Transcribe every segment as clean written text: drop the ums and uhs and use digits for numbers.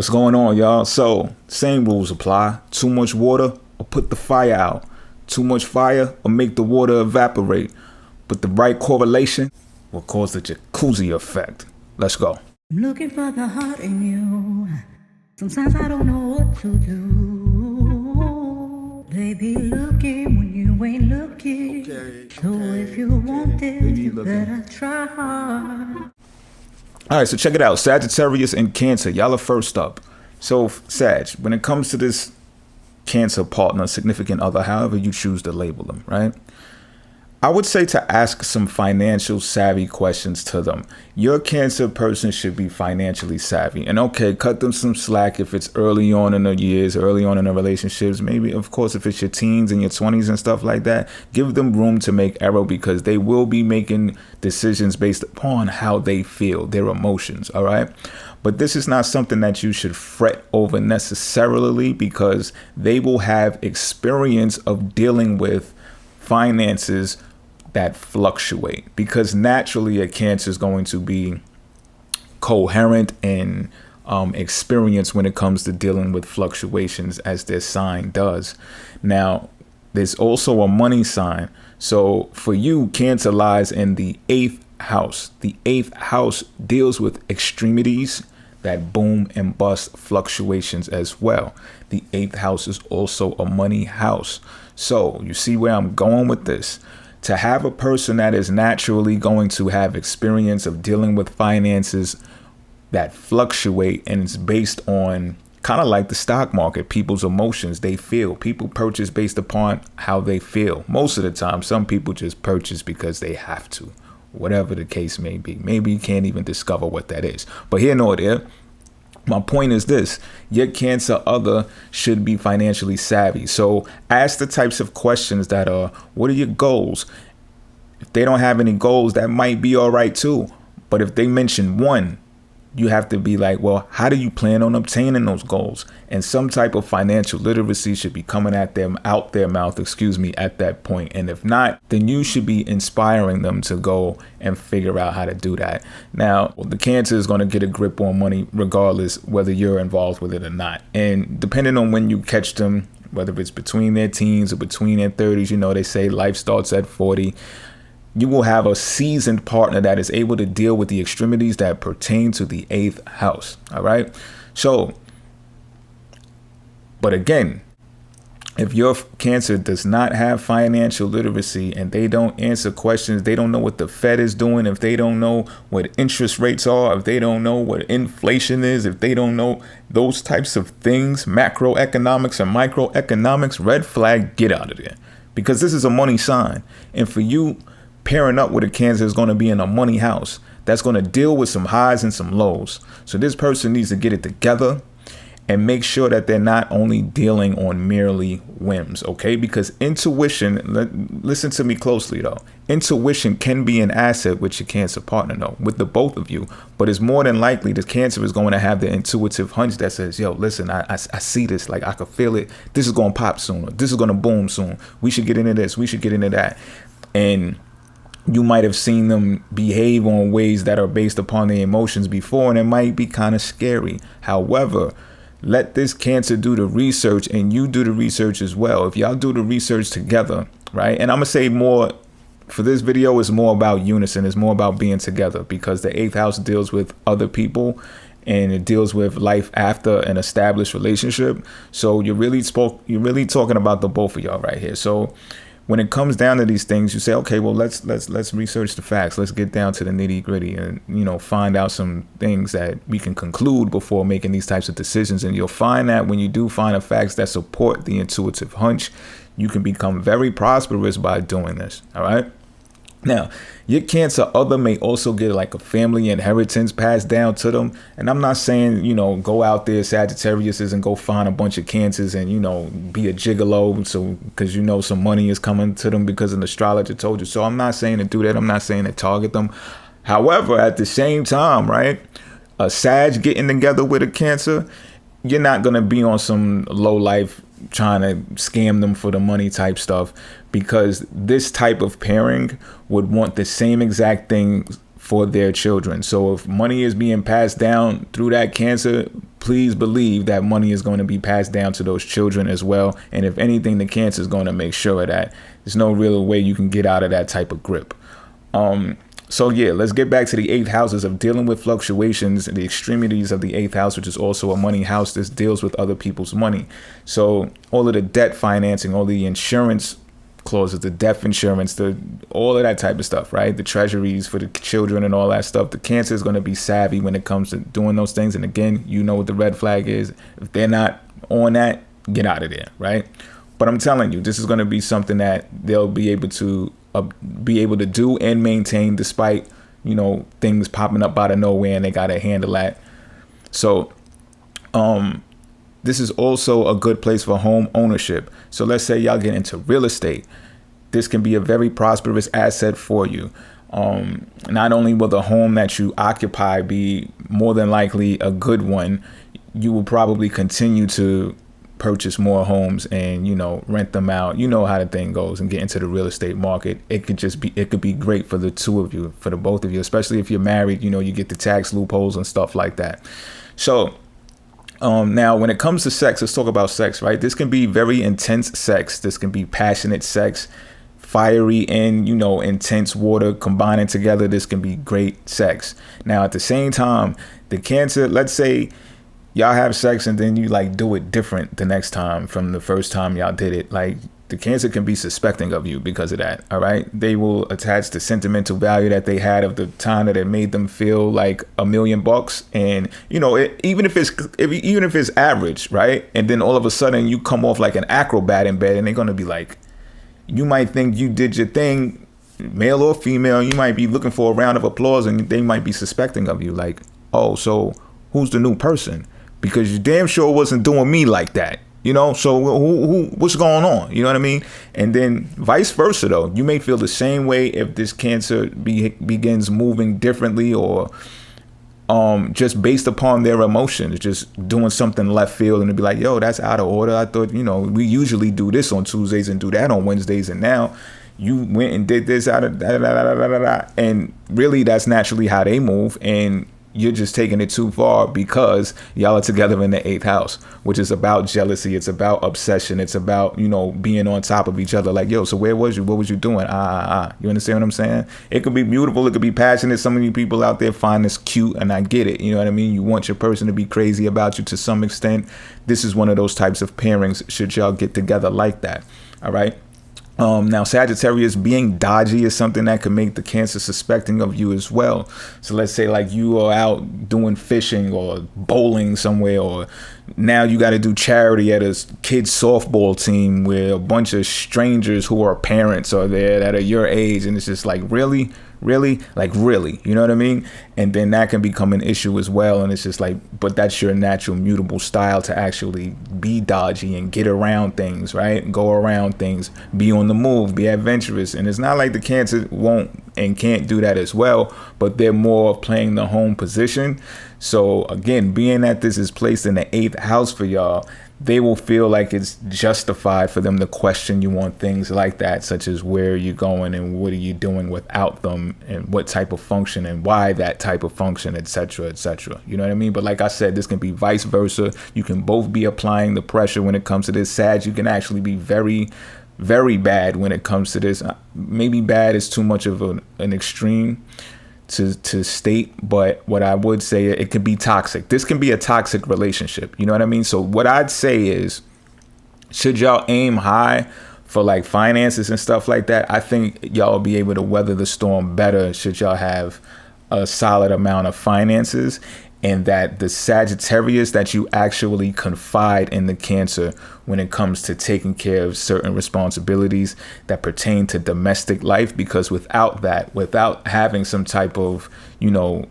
What's going on, y'all? So, same rules apply. Too much water or put the fire out. Too much fire or make the water evaporate. But the right correlation will cause the jacuzzi effect. Let's go. I'm looking for the heart in you. Sometimes I don't know what to do. They be looking when you ain't looking. So if you want it, you better try hard. All right, so check it out. Sagittarius and Cancer. Y'all are first up. So, Sag, when it comes to this Cancer partner, significant other, however you choose to label them, right? I would say to ask some financial savvy questions to them. Your Cancer person should be financially savvy. And okay, cut them some slack if it's early on in the years, early on in the relationships. Maybe, of course, if it's your teens and your 20s and stuff like that, give them room to make error because they will be making decisions based upon how they feel, their emotions, all right? But this is not something that you should fret over necessarily because they will have experience of dealing with finances that fluctuate, because naturally a Cancer is going to be coherent and experienced when it comes to dealing with fluctuations as their sign does. Now, there's also a money sign. So for you, Cancer lies in the 8th house. The 8th house deals with extremities that boom and bust fluctuations as well. The 8th house is also a money house. So you see where I'm going with this. To have a person that is naturally going to have experience of dealing with finances that fluctuate, and it's based on kind of like the stock market, people's emotions, they feel. People purchase based upon how they feel. Most of the time, some people just purchase because they have to, whatever the case may be. Maybe you can't even discover what that is. But here nor there, my point is this: your Cancer other should be financially savvy. So ask the types of questions that are, what are your goals? If they don't have any goals, that might be all right too. But if they mention one, you have to be like, well, how do you plan on obtaining those goals? And some type of financial literacy should be coming at them out their mouth, at that point. And if not, then you should be inspiring them to go and figure out how to do that. Now, the Cancer is going to get a grip on money regardless whether you're involved with it or not. And depending on when you catch them, whether it's between their teens or between their 30s, you know, they say life starts at 40. You will have a seasoned partner that is able to deal with the extremities that pertain to the 8th house. All right. So, but again, if your Cancer does not have financial literacy and they don't answer questions, they don't know what the Fed is doing, if they don't know what interest rates are, if they don't know what inflation is, if they don't know those types of things, macroeconomics and microeconomics, red flag, get out of there. Because this is a money sign. And for you, pairing up with a Cancer is going to be in a money house that's going to deal with some highs and some lows. So this person needs to get it together and make sure that they're not only dealing on merely whims, okay? Because intuition, listen to me closely though, intuition can be an asset with your Cancer partner, though, with the both of you. But it's more than likely the Cancer is going to have the intuitive hunch that says, yo, listen, I see this, like I can feel it. This is going to pop soon. This is going to boom soon. We should get into this. We should get into that. And you might have seen them behave on ways that are based upon their emotions before, and it might be kind of scary. However, let this Cancer do the research and you do the research as well. If y'all do the research together, right? And I'm going to say more for this video, is more about unison. It's more about being together because the 8th house deals with other people and it deals with life after an established relationship. So you're really talking about the both of y'all right here. So when it comes down to these things, you say, okay, well, let's research the facts. Let's get down to the nitty gritty and, you know, find out some things that we can conclude before making these types of decisions. And you'll find that when you do find the facts that support the intuitive hunch, you can become very prosperous by doing this. All right. Now, your Cancer other may also get like a family inheritance passed down to them. And I'm not saying, you know, go out there, Sagittarius, and go find a bunch of Cancers and, you know, be a gigolo. So because, you know, some money is coming to them because an astrologer told you. So I'm not saying to do that. I'm not saying to target them. However, at the same time, right, a Sag getting together with a Cancer, you're not going to be on some low life trying to scam them for the money type stuff, because this type of pairing would want the same exact thing for their children. So if money is being passed down through that Cancer, please believe that money is going to be passed down to those children as well. And if anything, the Cancer is going to make sure of that. There's no real way you can get out of that type of grip. So yeah, let's get back to the 8th houses of dealing with fluctuations and the extremities of the 8th house, which is also a money house. This deals with other people's money. So all of the debt financing, all the insurance clauses, the death insurance, all of that type of stuff, right? The treasuries for the children and all that stuff. The Cancer is going to be savvy when it comes to doing those things. And again, you know what the red flag is. If they're not on that, get out of there, right? But I'm telling you, this is going to be something that they'll be able to do and maintain despite, you know, things popping up out of nowhere, and they got to handle that. So this is also a good place for home ownership. So let's say y'all get into real estate. This can be a very prosperous asset for you. Not only will the home that you occupy be more than likely a good one, you will probably continue to purchase more homes and, you know, rent them out. You know how the thing goes, and get into the real estate market. It could be great for the two of you, for the both of you, especially if you're married. You know, you get the tax loopholes and stuff like that. So now when it comes to sex, let's talk about sex, right? This can be very intense sex. This can be passionate sex, fiery and, you know, intense water combining together. This can be great sex. Now at the same time, the Cancer, let's say y'all have sex and then you like do it different the next time from the first time y'all did it. Like, the Cancer can be suspecting of you because of that. All right. They will attach the sentimental value that they had of the time that it made them feel like $1 million. And, you know, even if it's average, right? And then all of a sudden you come off like an acrobat in bed, and they're going to be like, you might think you did your thing, male or female. You might be looking for a round of applause, and they might be suspecting of you. Like, oh, so who's the new person? Because you damn sure wasn't doing me like that. You know, so what's going on? You know what I mean? And then vice versa, though. You may feel the same way if this Cancer begins moving differently, or just based upon their emotions, just doing something left field, and it'd be like, yo, that's out of order. I thought, you know, we usually do this on Tuesdays and do that on Wednesdays, and now you went and did this out of da. And really, that's naturally how they move, and you're just taking it too far because y'all are together in the 8th house, which is about jealousy. It's about obsession. It's about, you know, being on top of each other. Like, yo, so where was you? What was you doing? You understand what I'm saying? It could be beautiful. It could be passionate. Some of you people out there find this cute, and I get it. You know what I mean? You want your person to be crazy about you to some extent. This is one of those types of pairings should y'all get together like that. All right. Now, Sagittarius, being dodgy is something that could make the Cancer suspecting of you as well. So let's say like you are out doing fishing or bowling somewhere, or now you got to do charity at a kid's softball team where a bunch of strangers who are parents are there that are your age. And it's just like, really, you know what I mean? And then that can become an issue as well. And it's just like, but that's your natural mutable style to actually be dodgy and get around things, right? Go around things, be on the move, be adventurous. And it's not like the Cancer won't and can't do that as well, but they're more playing the home position. So again, being that this is placed in the 8th house for y'all, they will feel like it's justified for them to question you on things like that, such as where are you going and what are you doing without them, and what type of function and why that type of function, etc., etc. You know what I mean? But like I said, this can be vice versa. You can both be applying the pressure when it comes to this. Sag, you can actually be very, very bad when it comes to this. Maybe bad is too much of an extreme to state, but what I would say, it could be toxic. This can be a toxic relationship. You know what I mean? So what I'd say is, should y'all aim high for like finances and stuff like that, I think y'all will be able to weather the storm better should y'all have a solid amount of finances, and that the Sagittarius that you actually confide in the Cancer when it comes to taking care of certain responsibilities that pertain to domestic life. Because without that, without having some type of, you know,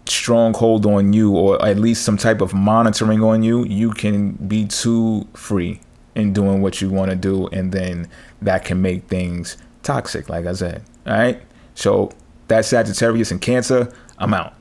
stronghold on you, or at least some type of monitoring on you, you can be too free in doing what you want to do. And then that can make things toxic, like I said. All right. So that's Sagittarius and Cancer. I'm out.